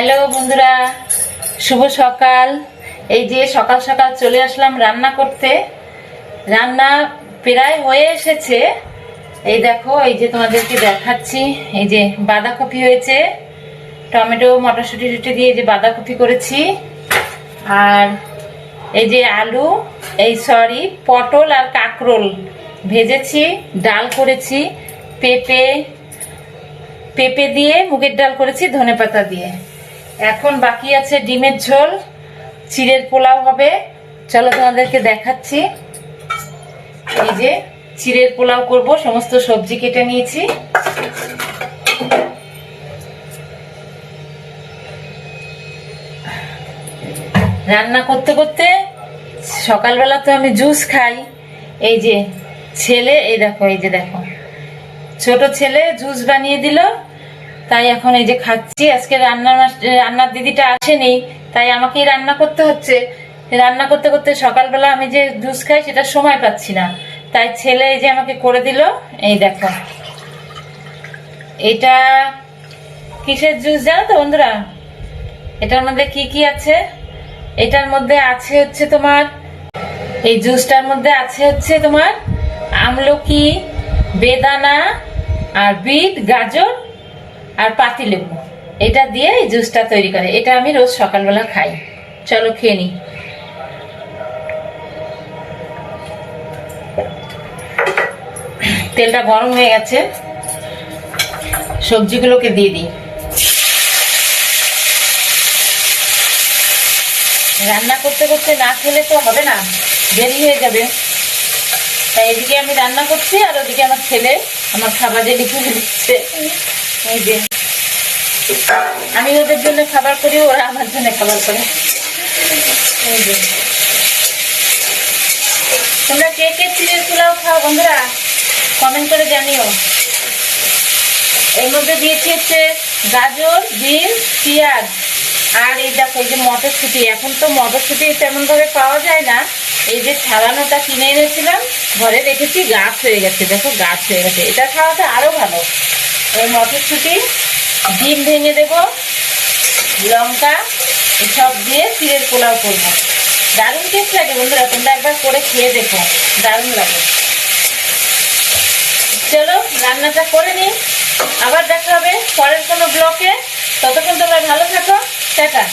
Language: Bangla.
হ্যালো বন্ধুরা, শুভ সকাল। এই যে সকাল সকাল চলে আসলাম রান্না করতে। রান্না প্রায় হয়ে এসেছে। এই দেখো, এই যে তোমাদেরকে দেখাচ্ছি। এই যে বাঁধাকপি হয়েছে, টমেটো মটরশুঁটি দিয়ে যে বাঁধাকপি করেছি, আর এই যে আলু, পটল আর কাঁকরোল ভেজেছি, ডাল করেছি, পেঁপে দিয়ে মুগের ডাল করেছি ধনেপাতা দিয়ে। এখন বাকি আছে ডিমের ঝোল, চিড়ের পোলাও হবে। চলো তোমাদেরকে দেখাচ্ছি। এই যে চিড়ের পোলাও করব, সমস্ত সবজি কেটে নিয়েছি। রান্না করতে করতে সকালবেলা তো আমি জুস খাই। এই যে ছেলে, এই দেখো ছোট ছেলে জুস বানিয়ে দিল, তাই এখন এই যে খাচ্ছি। আজকে রান্নার দিদিটা আসেনি, তাই আমাকেই রান্না করতে হচ্ছে। রান্না করতে করতে সকালবেলা আমি যে জুস খাই সেটা সময় পাচ্ছি না, তাই ছেলে এই যে আমাকে করে দিল। এই দেখো, এটা কিসের জুস জানো তো বন্ধুরা? এটার মধ্যে কি কি আছে? এটার মধ্যে আছে হচ্ছে তোমার, এই জুসটার মধ্যে আছে হচ্ছে তোমার আমলকি, বেদানা আর বিট, গাজর আর পাতিলেবু। এটা দিয়ে এই জুসটা তৈরি করে। এটা আমি রোজ সকালবেলা খাই। চলো খেয়ে নি। তেলটা গরম হয়ে গেছে, সবজিগুলোকে দিয়ে দিই। রান্না করতে করতে না খেলে তো হবে না, দেরি হয়ে যাবে। তাই এদিকে আমি রান্না করছি, আর ওদিকে আমার ছেলে আমার খাবার যে লিখে দিচ্ছে। এই যে আমি ওদের জন্য খাবার করি, ওরা আমার জন্য খাবার করে। এই যে তোমরা কে কে চিড়ের পোলাও খাও বন্ধুরা, কমেন্ট করে জানিও। এর মধ্যে দিয়েছি হচ্ছে গাজর, বিন, পেঁয়াজ, আর এই দেখো এই যে মটরশুঁটি। এখন তো মটরশুঁটি তেমন ভাবে পাওয়া যায় না। এই যে ছাড়ানোটা কিনে এনেছিলাম, ঘরে রেখেছি, গাছ হয়ে গেছে। দেখো গাছ হয়ে গেছে, এটা খাওয়াটা আরো ভালো। এই মটরশুঁটি, ডিম ভেঙে দেবো, লঙ্কা সব দিয়ে চিড়ের পোলাও করবো। দারুণ টেস্ট লাগে বন্ধুরা, তোমরা একবার করে খেয়ে দেখো, দারুণ লাগে। চলো রান্নাটা করে নিই, আবার দেখা হবে পরের কোনো ব্লকে। ততক্ষণ তোমরা ভালো থাকো, টাটা।